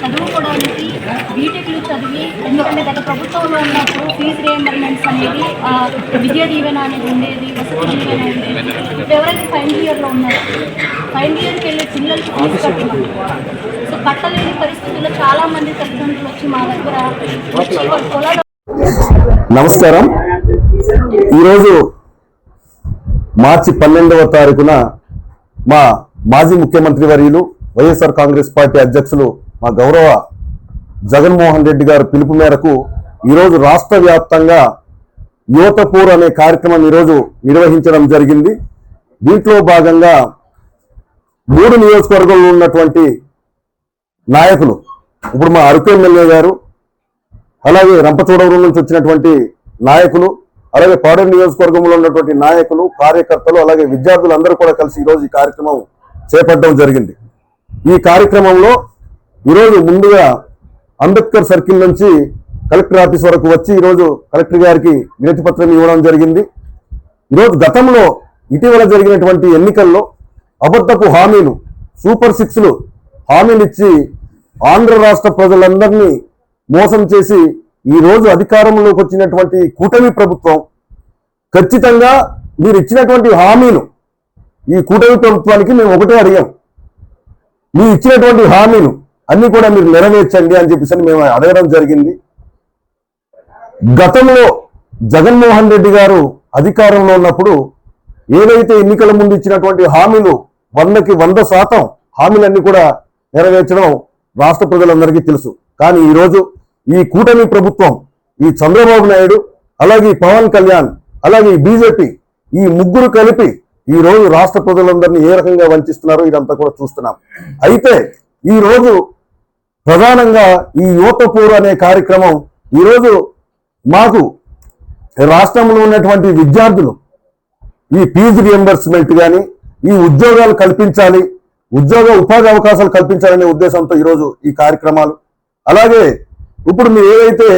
చదువుకోవడానికి బీటెక్లు చదివి, ఎందుకంటే గత ప్రభుత్వంలో ఉన్నప్పుడు ఫీజు రియంబర్మెంట్స్ అనేది విద్యా దీవెన అనేది ఉండేది, వసతి దీవెన ఉండేది. ఎవరైతే ఫైనల్ ఇయర్లో ఉన్నారో ఫైనల్ ఇయర్కి వెళ్ళే పిల్లలకి ఫీజు కట్టినాం. సో కట్టలేని పరిస్థితుల్లో చాలా మంది తల్లిదండ్రులు వచ్చి మా దగ్గర వచ్చి పొలాలు. నమస్కారం. ఈరోజు మార్చి 12వ తారీఖున మా మాజీ ముఖ్యమంత్రి వర్యులు వైఎస్ఆర్ కాంగ్రెస్ పార్టీ అధ్యక్షులు మా గౌరవ జగన్మోహన్ రెడ్డి గారు పిలుపు మేరకు ఈరోజు రాష్ట్ర వ్యాప్తంగా యువతపూర్ అనే కార్యక్రమం ఈరోజు నిర్వహించడం జరిగింది. దీంట్లో భాగంగా 3 నియోజకవర్గాల్లో ఉన్నటువంటి నాయకులు, ఇప్పుడు మా అరకు ఎమ్మెల్యే గారు, అలాగే రంపచోడవరం నుంచి వచ్చినటువంటి నాయకులు, అలాగే పాడేరు నియోజకవర్గంలో ఉన్నటువంటి నాయకులు, కార్యకర్తలు, అలాగే విద్యార్థులు అందరూ కూడా కలిసి ఈరోజు ఈ కార్యక్రమం చేపట్టడం జరిగింది. ఈ కార్యక్రమంలో ఈరోజు ముందుగా అంబేద్కర్ సర్కిల్ నుంచి కలెక్టర్ ఆఫీస్ వరకు వచ్చి ఈరోజు కలెక్టర్ గారికి వినతి పత్రం ఇవ్వడం జరిగింది. ఈరోజు గతంలో ఇటీవల జరిగినటువంటి ఎన్నికల్లో అబద్ధపు హామీలు, సూపర్ 6లు హామీలు ఇచ్చి ఆంధ్ర రాష్ట్ర ప్రజలందరినీ మోసం చేసి ఈరోజు అధికారంలోకి వచ్చినటువంటి కూటమి ప్రభుత్వం ఖచ్చితంగా మీరు ఇచ్చినటువంటి హామీలు, ఈ కూటమి ప్రభుత్వానికి మేము ఒకటే అడిగాం, మీరు ఇచ్చినటువంటి హామీలు అన్ని కూడా మీరు నెరవేర్చండి అని చెప్పేసి మేము అడగడం జరిగింది. గతంలో జగన్మోహన్ రెడ్డి గారు అధికారంలో ఉన్నప్పుడు ఏదైతే ఎన్నికల ముందు ఇచ్చినటువంటి హామీలు 100కి 100% హామీలన్నీ కూడా నెరవేర్చడం రాష్ట్ర ప్రజలందరికీ తెలుసు. కానీ ఈరోజు ఈ కూటమి ప్రభుత్వం, ఈ చంద్రబాబు నాయుడు, అలాగే పవన్ కళ్యాణ్, అలాగే బీజేపీ, ఈ ముగ్గురు కలిపి ఈ రోజు రాష్ట్ర ప్రజలందరినీ ఏ రకంగా వంచిస్తున్నారో ఇదంతా కూడా చూస్తున్నాం. అయితే ఈ రోజు ప్రధానంగా ఈ యువతపూర్ అనే కార్యక్రమం ఈరోజు మాకు రాష్ట్రంలో ఉన్నటువంటి విద్యార్థులు ఈ ఫీజు రియంబర్స్మెంట్ కానీ, ఈ ఉద్యోగాలు కల్పించాలి, ఉపాధి అవకాశాలు కల్పించాలనే ఉద్దేశంతో ఈరోజు ఈ కార్యక్రమాలు. అలాగే ఇప్పుడు మీరు ఏదైతే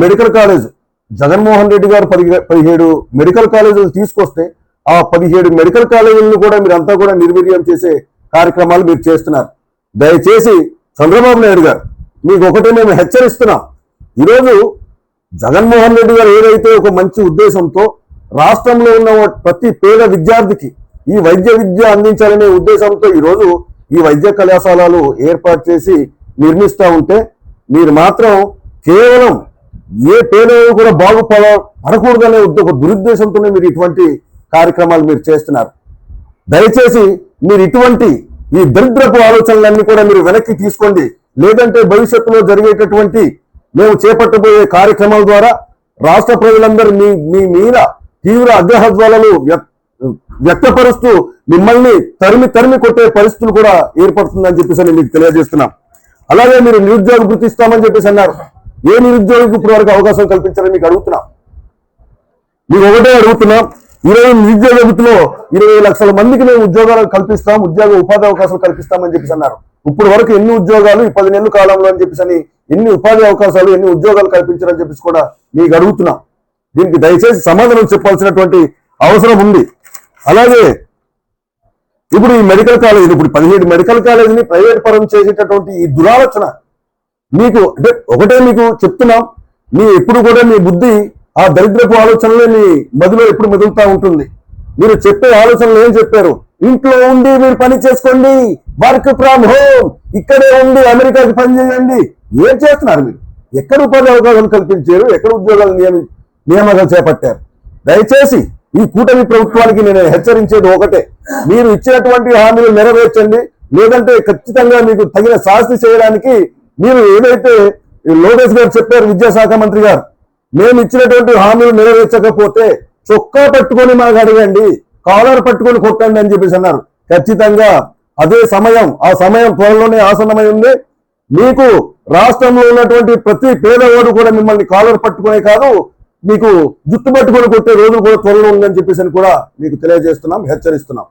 మెడికల్ కాలేజ్ జగన్మోహన్ రెడ్డి గారు 17 మెడికల్ కాలేజీలు తీసుకొస్తే ఆ 17 మెడికల్ కాలేజీలను కూడా మీరంతా కూడా నిర్వీర్యం చేసే కార్యక్రమాలు మీరు చేస్తున్నారు. దయచేసి చంద్రబాబు నాయుడు గారు, మీకు ఒకటే మేము హెచ్చరిస్తున్నాం. ఈరోజు జగన్మోహన్ రెడ్డి గారు ఏదైతే ఒక మంచి ఉద్దేశంతో రాష్ట్రంలో ఉన్న ప్రతి పేద విద్యార్థికి ఈ వైద్య విద్య అందించాలనే ఉద్దేశంతో ఈరోజు ఈ వైద్య కళాశాలలు ఏర్పాటు చేసి నిర్మిస్తూ ఉంటే మీరు మాత్రం కేవలం ఏ పేదలు కూడా బాగుపడకూడదనే ఒక దురుద్దేశంతోనే మీరు ఇటువంటి కార్యక్రమాలు మీరు చేస్తున్నారు. దయచేసి మీరు ఇటువంటి ఈ దరిద్రపు ఆలోచనలన్నీ కూడా మీరు వెనక్కి తీసుకోండి. లేదంటే భవిష్యత్తులో జరిగేటటువంటి మేము చేపట్టబోయే కార్యక్రమాల ద్వారా రాష్ట్ర ప్రజలందరూ మీ మీద తీవ్ర అగ్రహజ్వాలలు వ్యక్తపరుస్తూ మిమ్మల్ని తరిమి కొట్టే పరిస్థితులు కూడా ఏర్పడుతుందని చెప్పేసి నేను మీకు తెలియజేస్తున్నాం. అలాగే మీరు నిరుద్యోగ వృత్తి ఇస్తామని చెప్పేసి అన్నారు. ఏ నిరుద్యోగికి ఇప్పుడు వరకు అవకాశం కల్పించాలని మీకు అడుగుతున్నాం. మీకు ఒకటే అడుగుతున్నాం, ఈరోజు నిరుద్యోగ వృత్తిలో 20 లక్షల మందికి మేము ఉద్యోగాలు కల్పిస్తాం, ఉపాధి అవకాశాలు కల్పిస్తామని చెప్పేసి అన్నారు. ఇప్పుడు వరకు ఎన్ని ఉద్యోగాలు ఈ 10 నెలల కాలంలో అని చెప్పేసి ఎన్ని ఉపాధి అవకాశాలు, ఎన్ని ఉద్యోగాలు కల్పించారని చెప్పేసి కూడా మీకు అడుగుతున్నాం. దీనికి దయచేసి సమాధానం చెప్పాల్సినటువంటి అవసరం ఉంది. అలాగే ఇప్పుడు ఈ మెడికల్ కాలేజీలు, ఇప్పుడు 17 మెడికల్ కాలేజీని ప్రైవేట్ పరం చేసేటటువంటి ఈ దురాలోచన మీకు అంటే ఒకటే మీకు చెప్తున్నాం, ఎప్పుడు కూడా మీ బుద్ధి ఆ దరిద్రపు ఆలోచనలే మీ మదిలో ఎప్పుడు మెదులుతూ ఉంటుంది. మీరు చెప్పే ఆలోచనలు ఏం చెప్పారు? ఇంట్లో ఉండి మీరు పని చేసుకోండి, వర్క్ ఫ్రమ్ హోమ్, ఇక్కడే ఉండి అమెరికాకి పని చేయండి. ఏం చేస్తున్నారు మీరు? ఎక్కడ ఉపాధి అవకాశాలు కల్పించారు? ఎక్కడ ఉద్యోగాలు నియామకాలు చేపట్టారు? దయచేసి ఈ కూటమి ప్రభుత్వానికి నేను హెచ్చరించేది ఒకటే, మీరు ఇచ్చినటువంటి హామీలు నెరవేర్చండి. లేదంటే ఖచ్చితంగా మీకు తగిన శాస్తి చేయడానికి మీరు ఏదైతే లోకేష్ గారు చెప్పారు, విద్యాశాఖ మంత్రి గారు, మేము ఇచ్చినటువంటి హామీలు నెరవేర్చకపోతే చొక్కా పట్టుకొని మాకు అడగండి, కాలర్ పట్టుకొని కొట్టండి అని చెప్పేసి అన్నారు. ఖచ్చితంగా అదే సమయం, ఆ సమయం త్వరలోనే ఆసన్నమై ఉంది. మీకు రాష్ట్రంలో ఉన్నటువంటి ప్రతి పేదవాడు కూడా మిమ్మల్ని కాలర్ పట్టుకునే కాదు, మీకు జుట్టు పట్టుకొని కొట్టే రోజులు కూడా త్వరలో ఉందని చెప్పేసి కూడా మీకు తెలియజేస్తున్నాం, హెచ్చరిస్తున్నాం.